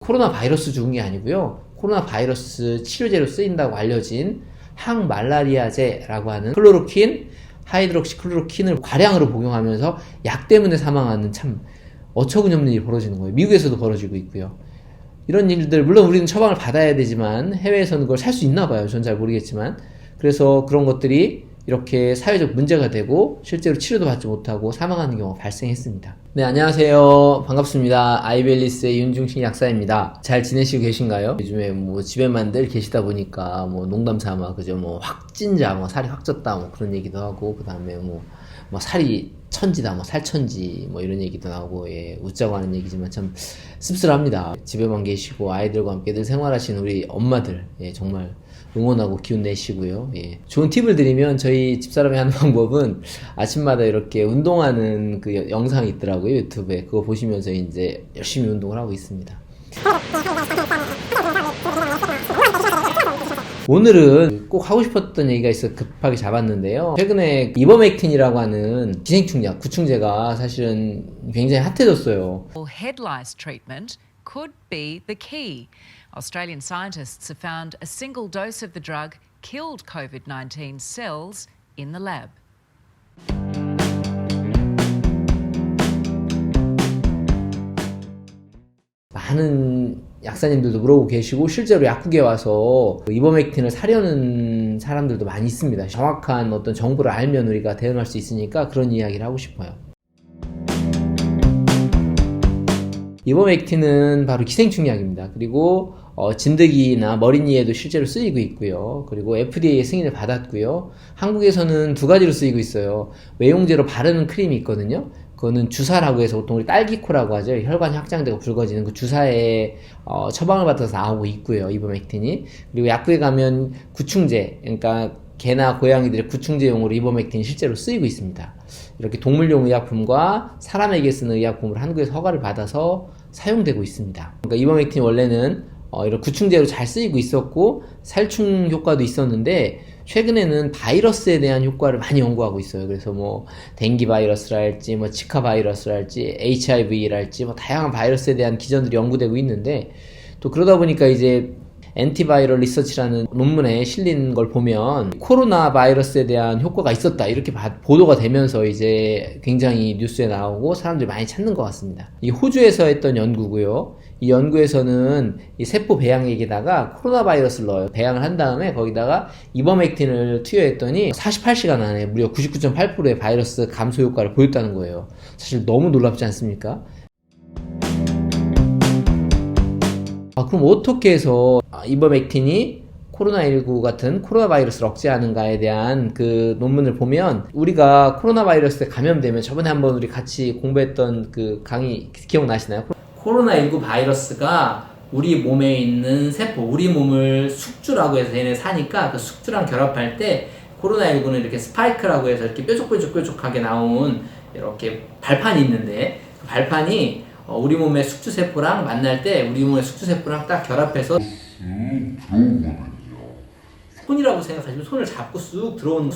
코로나 바이러스 죽은 게 아니고요. 코로나 바이러스 치료제로 쓰인다고 알려진 항말라리아제라고 하는 클로로킨, 하이드록시클로로킨을 과량으로 복용하면서 약 때문에 사망하는 참 어처구니없는 일이 벌어지는 거예요. 미국에서도 벌어지고 있고요. 이런 일들, 물론 우리는 처방을 받아야 되지만 해외에서는 그걸 살 수 있나 봐요. 전 잘 모르겠지만. 그래서 그런 것들이 이렇게 사회적 문제가 되고 실제로 치료도 받지 못하고 사망하는 경우가 발생했습니다. 네, 안녕하세요. 반갑습니다. 아이벨리스의 윤중신 약사입니다. 잘 지내시고 계신가요? 요즘에 뭐 집에만들 계시다 보니까 뭐 농담 삼아 그죠? 뭐 확진자, 뭐 살이 확 쪘다, 뭐 그런 얘기도 하고, 그 다음에 뭐 살이 천지다, 뭐 살천지, 뭐 이런 얘기도 나오고, 예, 웃자고 하는 얘기지만 참 씁쓸합니다. 집에만 계시고 아이들과 함께 늘 생활하시는 우리 엄마들, 예, 정말 응원하고 기운 내시고요. 예. 좋은 팁을 드리면 저희 집사람이 하는 방법은 아침마다 이렇게 운동하는 그 영상이 있더라고요. 유튜브에. 그거 보시면서 이제 열심히 운동을 하고 있습니다. 오늘은 꼭 하고 싶었던 얘기가 있어 급하게 잡았는데요. 최근에 이버맥틴이라고 하는 기생충약, 구충제가 사실은 굉장히 핫해졌어요. Head lice treatment could be the key. Australian scientists have found a single dose of the drug killed COVID-19 cells in the lab. 많은 약사님들도 물어보고 계시고 실제로 약국에 와서 이버맥틴을 사려는 사람들도 많이 있습니다. 정확한 어떤 정보를 알면 우리가 대응할 수 있으니까 그런 이야기를 하고 싶어요. 이버맥틴은 바로 기생충약입니다. 그리고 진드기나 머리니에도 실제로 쓰이고 있고요. 그리고 FDA의 승인을 받았고요. 한국에서는 두 가지로 쓰이고 있어요. 외용제로 바르는 크림이 있거든요. 그거는 주사라고 해서 보통 우리 딸기코라고 하죠. 혈관이 확장되고 붉어지는 그 주사에 처방을 받아서 나오고 있고요. 이버맥틴이. 그리고 약국에 가면 구충제, 그러니까 개나 고양이들의 구충제용으로 이버맥틴이 실제로 쓰이고 있습니다. 이렇게 동물용 의약품과 사람에게 쓰는 의약품으로 한국에서 허가를 받아서 사용되고 있습니다. 그러니까 이버맥틴이 원래는 이런 구충제로 잘 쓰이고 있었고 살충 효과도 있었는데 최근에는 바이러스에 대한 효과를 많이 연구하고 있어요. 그래서 뭐 댕기 바이러스랄지 뭐 지카 바이러스랄지 HIV랄지 뭐 다양한 바이러스에 대한 기전들이 연구되고 있는데 또 그러다 보니까 이제 엔티바이럴 리서치라는 논문에 실린 걸 보면 코로나 바이러스에 대한 효과가 있었다 이렇게 보도가 되면서 이제 굉장히 뉴스에 나오고 사람들이 많이 찾는 것 같습니다. 이 호주에서 했던 연구고요. 이 연구에서는 이 세포 배양액에다가 코로나 바이러스를 넣어요. 배양을 한 다음에 거기다가 이버맥틴을 투여했더니 48시간 안에 무려 99.8%의 바이러스 감소 효과를 보였다는 거예요. 사실 너무 놀랍지 않습니까? 그럼 어떻게 해서 이버맥틴이 코로나19 같은 코로나 바이러스를 억제하는가에 대한 그 논문을 보면 우리가 코로나 바이러스에 감염되면 저번에 한번 우리 같이 공부했던 그 강의 기억나시나요? 코로나19 바이러스가 우리 몸에 있는 세포, 우리 몸을 숙주라고 해서 얘네 사니까 그 숙주랑 결합할 때 코로나19는 이렇게 스파이크라고 해서 이렇게 뾰족뾰족하게 나온 이렇게 발판이 있는데 그 발판이 우리 몸의 숙주세포랑 만날 때 우리 몸의 숙주세포랑 딱 결합해서 손이라고 생각하시면 손을 잡고 쑥 들어오는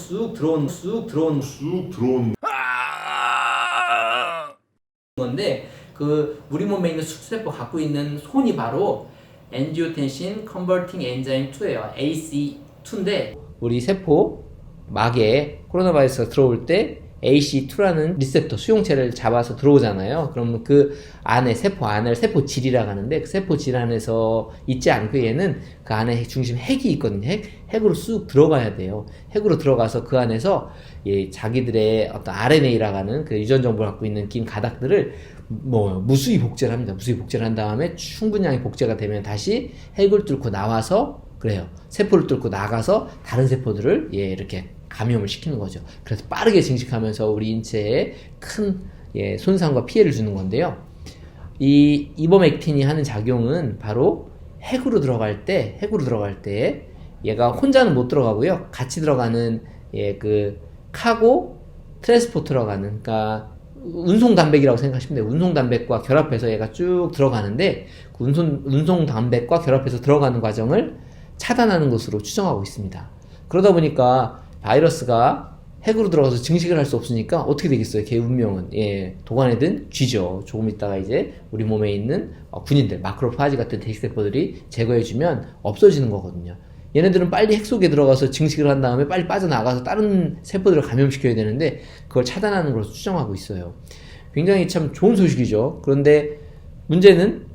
건데 그 우리 몸에 있는 숙주세포 갖고 있는 손이 바로 엔지오텐신 컨버팅 엔자임 2예요. AC2인데 우리 세포 막에 코로나 바이러스가 들어올 때 AC2라는 리셉터 수용체를 잡아서 들어오잖아요. 그러면 그 안에 세포 안을 세포질이라고 하는데 그 세포질 안에서 있지 않고 얘는 그 안에 중심 핵이 있거든요. 핵으로 쑥 들어가야 돼요. 핵으로 들어가서 그 안에서 자기들의 어떤 RNA라고 하는 그 유전 정보를 갖고 있는 긴 가닥들을 무수히 복제를 합니다. 무수히 복제를 한 다음에 충분량이 복제가 되면 다시 핵을 뚫고 나와서 그래요. 세포를 뚫고 나가서 다른 세포들을 이렇게 감염을 시키는 거죠. 그래서 빠르게 증식하면서 우리 인체에 큰 손상과 피해를 주는 건데요. 이 이버맥틴이 하는 작용은 바로 핵으로 들어갈 때 얘가 혼자는 못 들어가고요. 같이 들어가는 그 카고 트랜스포터라고 하는 그러니까 운송 단백이라고 생각하시면 돼요. 운송 단백과 결합해서 얘가 쭉 들어가는데 그 운송 단백과 결합해서 들어가는 과정을 차단하는 것으로 추정하고 있습니다. 그러다 보니까 바이러스가 핵으로 들어가서 증식을 할 수 없으니까 어떻게 되겠어요? 걔 운명은. 예, 도관에든 쥐죠. 조금 있다가 이제 우리 몸에 있는 군인들, 마크로파지 같은 대식세포들이 제거해주면 없어지는 거거든요. 얘네들은 빨리 핵 속에 들어가서 증식을 한 다음에 빨리 빠져나가서 다른 세포들을 감염시켜야 되는데 그걸 차단하는 걸로 추정하고 있어요. 굉장히 참 좋은 소식이죠. 그런데 문제는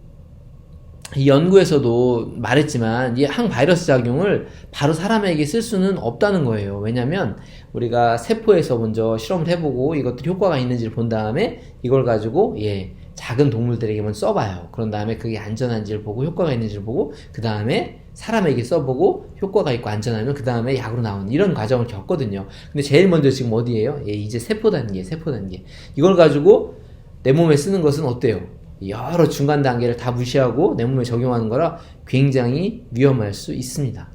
이 연구에서도 말했지만 이 항바이러스 작용을 바로 사람에게 쓸 수는 없다는 거예요. 왜냐면 우리가 세포에서 먼저 실험을 해보고 이것들이 효과가 있는지를 본 다음에 이걸 가지고 작은 동물들에게만 써봐요. 그런 다음에 그게 안전한지를 보고 효과가 있는지를 보고 그 다음에 사람에게 써보고 효과가 있고 안전하면 그 다음에 약으로 나오는 이런 과정을 겪거든요. 근데 제일 먼저 지금 어디예요? 이제 세포 단계. 이걸 가지고 내 몸에 쓰는 것은 어때요? 여러 중간 단계를 다 무시하고 내 몸에 적용하는 거라 굉장히 위험할 수 있습니다.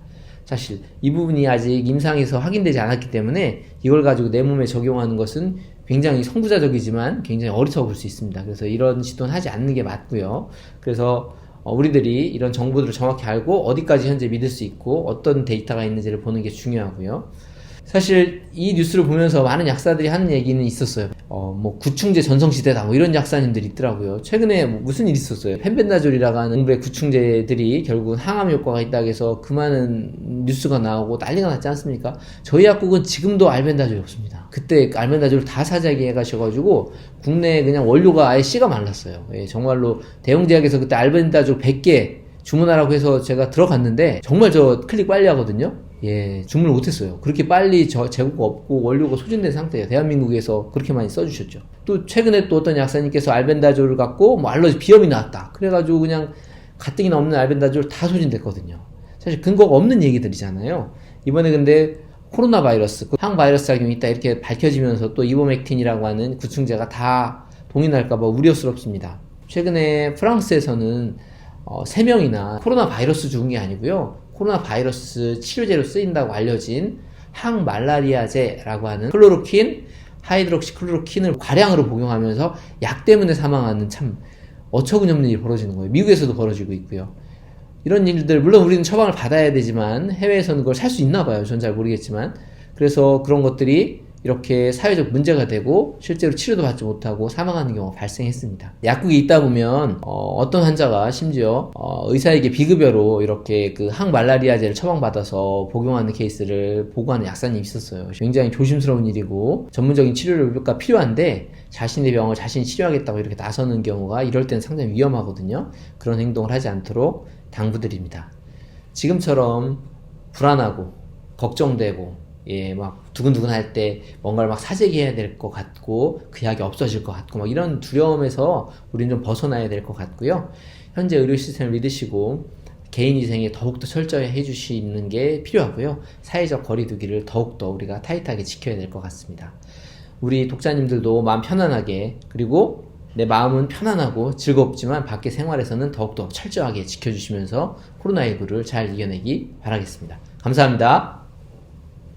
사실 이 부분이 아직 임상에서 확인되지 않았기 때문에 이걸 가지고 내 몸에 적용하는 것은 굉장히 선구자적이지만 굉장히 어리석을 수 있습니다. 그래서 이런 시도는 하지 않는 게 맞고요. 그래서 우리들이 이런 정보들을 정확히 알고 어디까지 현재 믿을 수 있고 어떤 데이터가 있는지를 보는 게 중요하고요. 사실 이 뉴스를 보면서 많은 약사들이 하는 얘기는 있었어요. 구충제 전성시대다 이런 약사님들이 있더라고요. 최근에 무슨 일이 있었어요. 펜벤다졸이라고 하는 공부의 구충제들이 결국은 항암 효과가 있다고 해서 그 많은 뉴스가 나오고 난리가 났지 않습니까? 저희 약국은 지금도 알벤다졸이 없습니다. 그때 알벤다졸을 다 사재기 해가셔가지고 국내에 그냥 원료가 아예 씨가 말랐어요. 정말로 대형제약에서 그때 알벤다졸 100개 주문하라고 해서 제가 들어갔는데 정말 저 클릭 빨리 하거든요. 주문을 못했어요. 그렇게 빨리 재고가 없고 원료가 소진된 상태예요. 대한민국에서 그렇게 많이 써주셨죠. 또 최근에 또 어떤 약사님께서 알벤다졸을 갖고 알러지 비염이 나왔다. 그래가지고 그냥 가뜩이나 없는 알벤다졸 다 소진됐거든요. 사실 근거가 없는 얘기들이잖아요. 이번에 근데 코로나 바이러스, 항바이러스 작용이 있다 이렇게 밝혀지면서 또 이버맥틴이라고 하는 구충제가 다 동의날까봐 우려스럽습니다. 최근에 프랑스에서는 3명이나 코로나 바이러스 죽은 게 아니고요. 코로나 바이러스 치료제로 쓰인다고 알려진 항말라리아제라고 하는 클로로킨, 하이드록시클로로킨을 과량으로 복용하면서 약 때문에 사망하는 참 어처구니없는 일이 벌어지는 거예요. 미국에서도 벌어지고 있고요. 이런 일들, 물론 우리는 처방을 받아야 되지만 해외에서는 그걸 살 수 있나 봐요. 전 잘 모르겠지만. 그래서 그런 것들이 이렇게 사회적 문제가 되고 실제로 치료도 받지 못하고 사망하는 경우가 발생했습니다. 약국이 있다 보면 어떤 환자가 심지어 의사에게 비급여로 이렇게 그 항말라리아제를 처방받아서 복용하는 케이스를 보고하는 약사님이 있었어요. 굉장히 조심스러운 일이고 전문적인 치료가 필요한데 자신의 병을 자신이 치료하겠다고 이렇게 나서는 경우가 이럴 때는 상당히 위험하거든요. 그런 행동을 하지 않도록 당부드립니다. 지금처럼 불안하고 걱정되고 막 두근두근 할 때 뭔가를 막 사재기해야 될 것 같고 그 약이 없어질 것 같고 막 이런 두려움에서 우리는 좀 벗어나야 될 것 같고요. 현재 의료 시스템을 믿으시고 개인위생에 더욱더 철저히 해주시는 게 필요하고요. 사회적 거리두기를 더욱더 우리가 타이트하게 지켜야 될 것 같습니다. 우리 독자님들도 마음 편안하게 그리고 내 마음은 편안하고 즐겁지만 밖의 생활에서는 더욱더 철저하게 지켜주시면서 코로나19를 잘 이겨내기 바라겠습니다. 감사합니다.